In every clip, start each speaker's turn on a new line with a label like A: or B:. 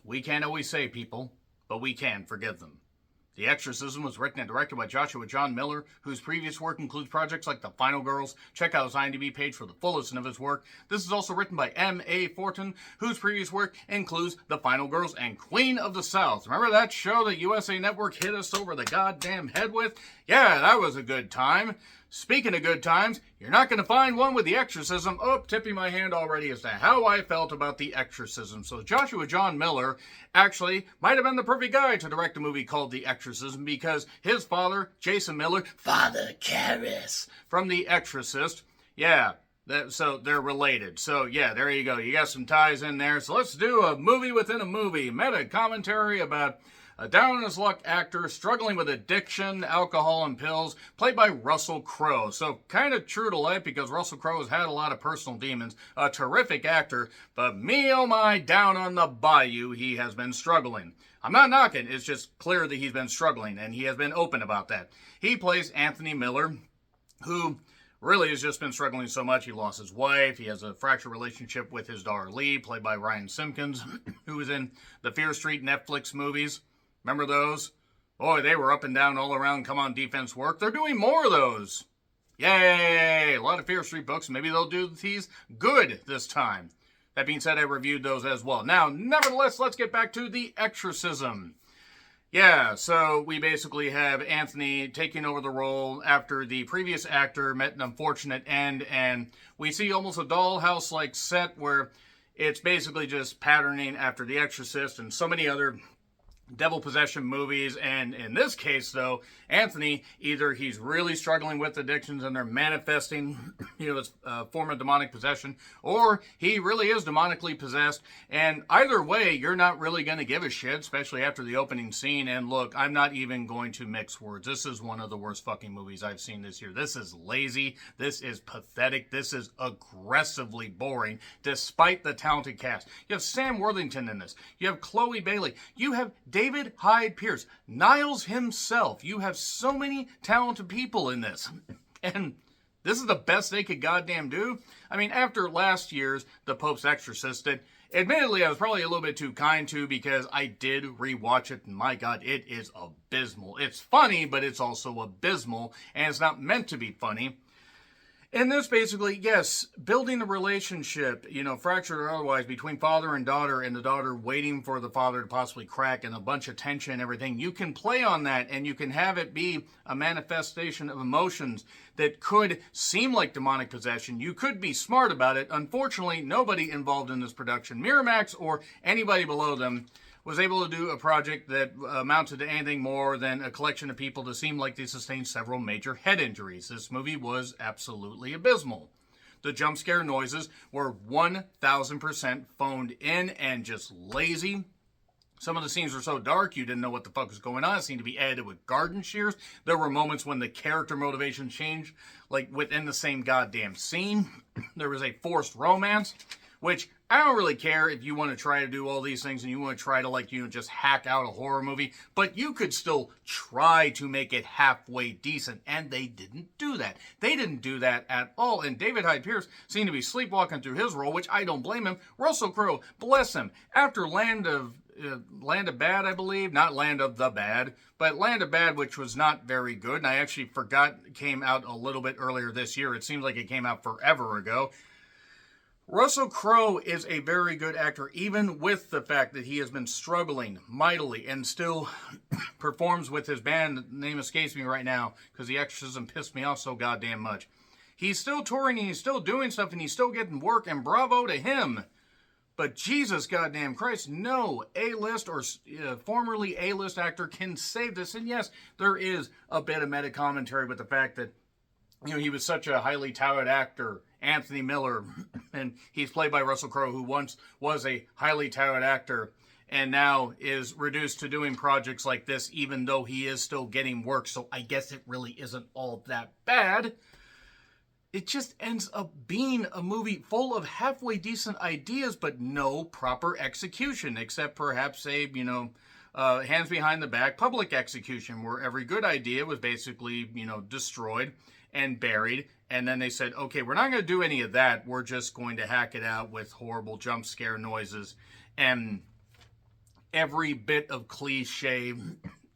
A: We can't always save people, but we can forgive them. The Exorcism was written and directed by Joshua John Miller, whose previous work includes projects like The Final Girls. Check out his IMDb page for the full list of his work. This is also written by M.A. Fortin, whose previous work includes The Final Girls and Queen of the South. Remember that show that USA Network hit us over the goddamn head with? Yeah, that was a good time. Speaking of good times, you're not going to find one with The Exorcism. Oh, tipping my hand already as to how I felt about The Exorcism. So Joshua John Miller actually might have been the perfect guy to direct a movie called The Exorcism because his father, Jason Miller, Father Karras from The Exorcist, yeah, so they're related. So yeah, there you go. You got some ties in there. So let's do a movie within a movie. Meta commentary about a down-on-his-luck actor struggling with addiction, alcohol, and pills, played by Russell Crowe. So kind of true to life because Russell Crowe has had a lot of personal demons. A terrific actor, but me oh my, down on the bayou, he has been struggling. I'm not knocking, it's just clear that he's been struggling, and he has been open about that. He plays Anthony Miller, who really has just been struggling so much. He lost his wife. He has a fractured relationship with his daughter Lee, played by Ryan Simpkins, who was in the Fear Street Netflix movies. Remember those? Boy, they were up and down all around Come On Defense work. They're doing more of those. Yay! A lot of Fear Street books. Maybe they'll do these good this time. That being said, I reviewed those as well. Now, nevertheless, let's get back to The Exorcism. Yeah, so we basically have Anthony taking over the role after the previous actor met an unfortunate end, and we see almost a dollhouse-like set where it's basically just patterning after The Exorcist and so many other devil possession movies. And in this case, though, Anthony, either he's really struggling with addictions and they're manifesting, his form of demonic possession, or he really is demonically possessed. And either way, you're not really going to give a shit, especially after the opening scene. And look, I'm not even going to mix words. This is one of the worst fucking movies I've seen this year. This is lazy. This is pathetic. This is aggressively boring, despite the talented cast. You have Sam Worthington in this. You have Chloe Bailey. You have David Hyde Pierce, Niles himself. You have so many talented people in this. And this is the best they could goddamn do. I mean, after last year's The Pope's Exorcist, that admittedly I was probably a little bit too kind to because I did rewatch it. And my God, it is abysmal. It's funny, but it's also abysmal. And it's not meant to be funny. And this basically, yes, building a relationship, fractured or otherwise, between father and the daughter waiting for the father to possibly crack and a bunch of tension and everything. You can play on that and you can have it be a manifestation of emotions that could seem like demonic possession. You could be smart about it. Unfortunately, nobody involved in this production, Miramax or anybody below them, was able to do a project that amounted to anything more than a collection of people that seemed like they sustained several major head injuries. This movie was absolutely abysmal. The jump scare noises were 1,000% phoned in and just lazy. Some of the scenes were so dark you didn't know what the fuck was going on. It seemed to be edited with garden shears. There were moments when the character motivation changed, like within the same goddamn scene. There was a forced romance, which I don't really care if you want to try to do all these things and you want to try to just hack out a horror movie, but you could still try to make it halfway decent, and they didn't do that. They didn't do that at all, and David Hyde Pierce seemed to be sleepwalking through his role, which I don't blame him. Russell Crowe, bless him, after Land of Bad, I believe, not Land of the Bad, but Land of Bad, which was not very good, and I actually forgot it came out a little bit earlier this year. It seems like it came out forever ago. Russell Crowe is a very good actor, even with the fact that he has been struggling mightily and still performs with his band. The name escapes me right now because The Exorcism pissed me off so goddamn much. He's still touring and he's still doing stuff and he's still getting work, and bravo to him. But Jesus goddamn Christ, no A-list or formerly A-list actor can save this. And yes, there is a bit of meta commentary with the fact that he was such a highly touted actor, Anthony Miller, and he's played by Russell Crowe, who once was a highly touted actor and now is reduced to doing projects like this, even though he is still getting work. So I guess it really isn't all that bad. It just ends up being a movie full of halfway decent ideas, but no proper execution, except perhaps a, hands behind the back public execution, where every good idea was basically, destroyed and buried. And then they said, okay, we're not going to do any of that. We're just going to hack it out with horrible jump scare noises. And every bit of cliche,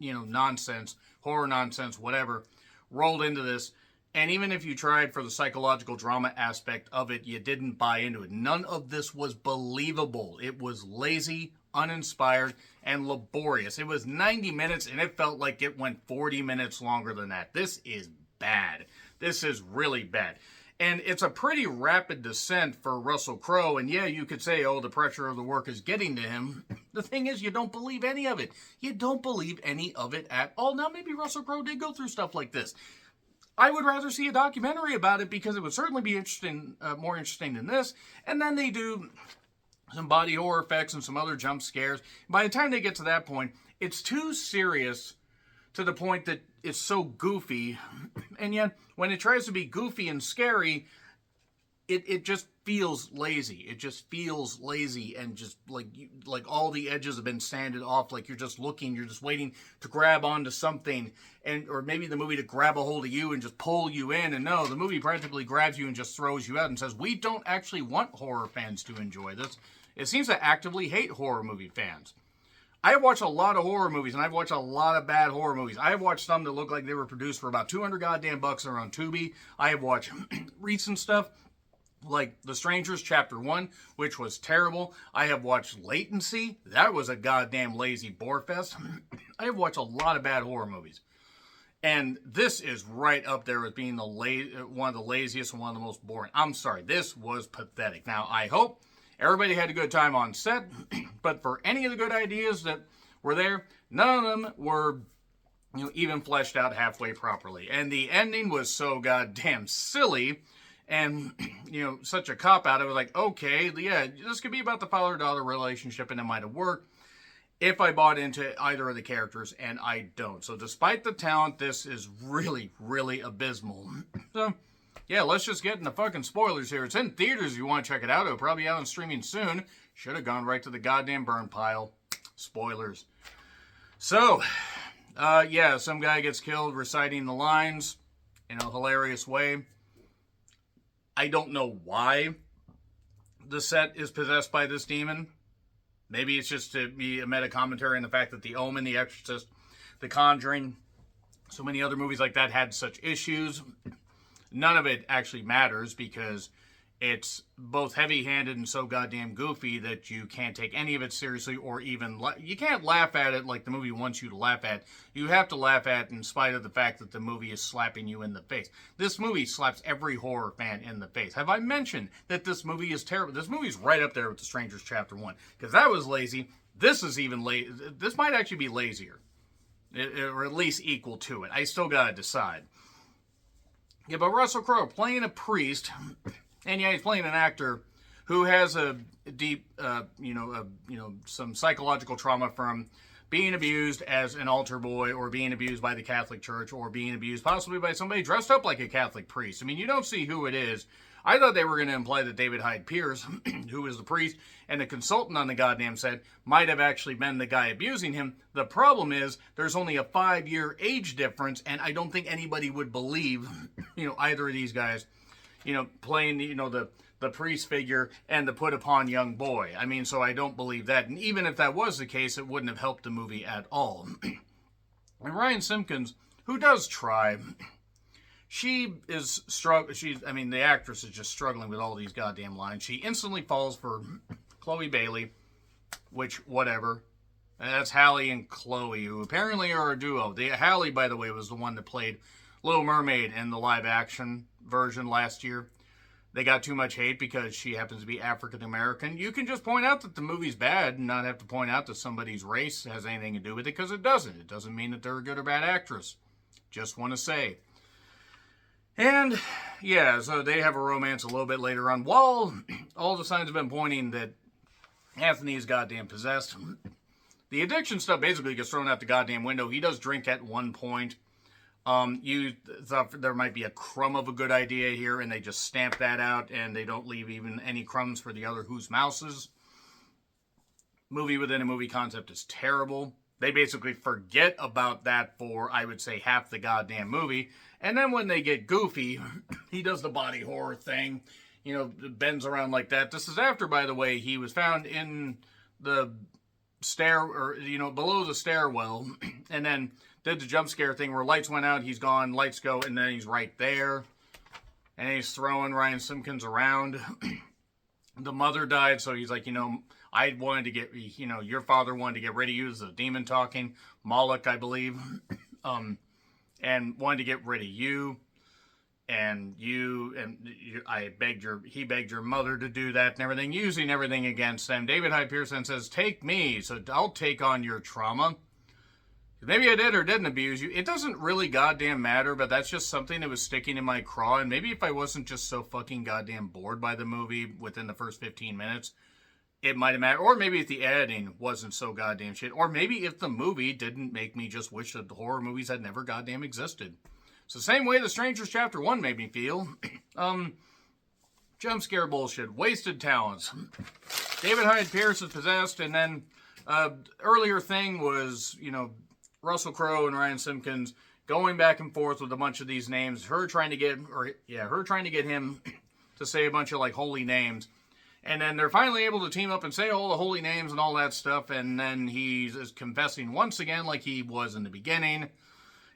A: nonsense, horror nonsense, whatever, rolled into this. And even if you tried for the psychological drama aspect of it, you didn't buy into it. None of this was believable. It was lazy, uninspired, and laborious. It was 90 minutes, and it felt like it went 40 minutes longer than that. This is bad. This is really bad. And it's a pretty rapid descent for Russell Crowe. And yeah, you could say, oh, the pressure of the work is getting to him. The thing is, you don't believe any of it. You don't believe any of it at all. Now, maybe Russell Crowe did go through stuff like this. I would rather see a documentary about it because it would certainly be interesting, more interesting than this. And then they do some body horror effects and some other jump scares. By the time they get to that point, it's too serious to the point that it's so goofy. And yet, when it tries to be goofy and scary, it just feels lazy. It just feels lazy and just like all the edges have been sanded off. Like you're just waiting to grab onto something, or maybe the movie to grab a hold of you and just pull you in. And no, the movie practically grabs you and just throws you out and says, we don't actually want horror fans to enjoy this. It seems to actively hate horror movie fans. I have watched a lot of horror movies, and I've watched a lot of bad horror movies. I have watched some that look like they were produced for about 200 goddamn bucks and are on Tubi. I have watched recent stuff like The Strangers Chapter 1, which was terrible. I have watched Latency. That was a goddamn lazy bore fest. I have watched a lot of bad horror movies. And this is right up there with being one of the laziest and one of the most boring. I'm sorry, this was pathetic. Now, I hope everybody had a good time on set, but for any of the good ideas that were there, none of them were even fleshed out halfway properly. And the ending was so goddamn silly and, such a cop-out. I was like, okay, yeah, this could be about the father-daughter relationship, and it might have worked if I bought into either of the characters, and I don't. So despite the talent, this is really, really abysmal. So, yeah, let's just get into fucking spoilers here. It's in theaters if you want to check it out. It'll probably be out on streaming soon. Should have gone right to the goddamn burn pile. Spoilers. So, some guy gets killed reciting the lines in a hilarious way. I don't know why the set is possessed by this demon. Maybe it's just to be a meta commentary on the fact that The Omen, The Exorcist, The Conjuring, so many other movies like that had such issues. None of it actually matters because it's both heavy-handed and so goddamn goofy that you can't take any of it seriously, or even you can't laugh at it like the movie wants you to laugh at. You have to laugh at in spite of the fact that the movie is slapping you in the face. This movie slaps every horror fan in the face. Have I mentioned that this movie is terrible? This movie's right up there with The Strangers Chapter 1 because that was lazy. This is even lazy. This might actually be lazier, or at least equal to it. I still gotta decide. Yeah, but Russell Crowe playing a priest, and yeah, he's playing an actor who has a deep, some psychological trauma from being abused as an altar boy, or being abused by the Catholic Church, or being abused possibly by somebody dressed up like a Catholic priest. I mean, you don't see who it is. I thought they were going to imply that David Hyde Pierce, who was the priest and the consultant on the goddamn set, might have actually been the guy abusing him. The problem is there's only a 5-year age difference, and I don't think anybody would believe, either of these guys, playing, the priest figure and the put upon young boy. I mean, so I don't believe that. And even if that was the case, it wouldn't have helped the movie at all. And Ryan Simpkins, who does try, she is struggling. The actress is just struggling with all these goddamn lines. She instantly falls for Chloe Bailey, which, whatever. And that's Halle and Chloe, who apparently are a duo. Halle, by the way, was the one that played Little Mermaid in the live-action version last year. They got too much hate because she happens to be African American. You can just point out that the movie's bad and not have to point out that somebody's race has anything to do with it, because it doesn't. It doesn't mean that they're a good or bad actress. Just want to say. And, yeah, so they have a romance a little bit later on. While all the signs have been pointing that Anthony is goddamn possessed, the addiction stuff basically gets thrown out the goddamn window. He does drink at one point. You thought there might be a crumb of a good idea here, and they just stamp that out, and they don't leave even any crumbs for the other Who's Mouses. Movie within a movie concept is terrible. They basically forget about that for, I would say, half the goddamn movie. And then when they get goofy, he does the body horror thing, bends around like that. This is after, by the way, he was found in the below the stairwell, and then did the jump scare thing where lights went out, he's gone, lights go, and then he's right there. And he's throwing Ryan Simpkins around. The mother died, so he's like, I wanted to get, your father wanted to get rid of you. This is a demon talking. Moloch, I believe. And wanted to get rid of you. He begged your mother to do that and everything, using everything against them. David Hyde Pearson says, take me, so I'll take on your trauma. Maybe I did or didn't abuse you. It doesn't really goddamn matter, but that's just something that was sticking in my craw. And maybe if I wasn't just so fucking goddamn bored by the movie within the first 15 minutes, it might have mattered. Or maybe if the editing wasn't so goddamn shit. Or maybe if the movie didn't make me just wish that the horror movies had never goddamn existed. It's the same way The Strangers Chapter 1 made me feel. Jump scare bullshit. Wasted talents. David Hyde Pierce is possessed, and then earlier thing was, Russell Crowe and Ryan Simpkins going back and forth with a bunch of these names. Her trying to get him to say a bunch of like holy names. And then they're finally able to team up and say all the holy names and all that stuff. And then he's confessing once again like he was in the beginning.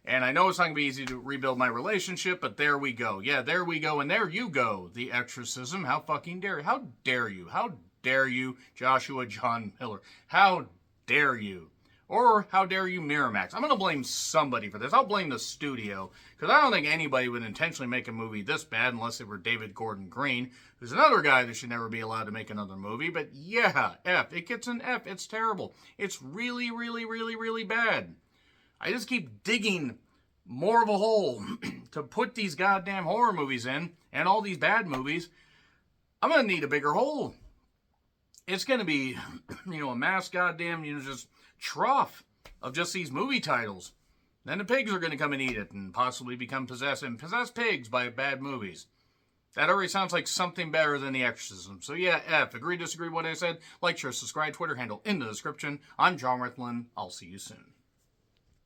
A: And I know it's not going to be easy to rebuild my relationship, but there we go. Yeah, there we go. And there you go. The Exorcism. How fucking dare you? How dare you? How dare you, Joshua John Miller? How dare you? Or how dare you, Miramax? I'm going to blame somebody for this. I'll blame the studio, because I don't think anybody would intentionally make a movie this bad unless it were David Gordon Green, who's another guy that should never be allowed to make another movie. But yeah, F. It gets an F. It's terrible. It's really, really, really, really bad. I just keep digging more of a hole to put these goddamn horror movies in, and all these bad movies. I'm going to need a bigger hole. It's going to be, a mass goddamn, just trough of just these movie titles. Then the pigs are going to come and eat it and possibly become possessed pigs by bad movies. That already sounds like something better than The Exorcism. So yeah, F. Agree, disagree with what I said? Like, share, subscribe, Twitter handle in the description. I'm John Rithlin. I'll see you soon.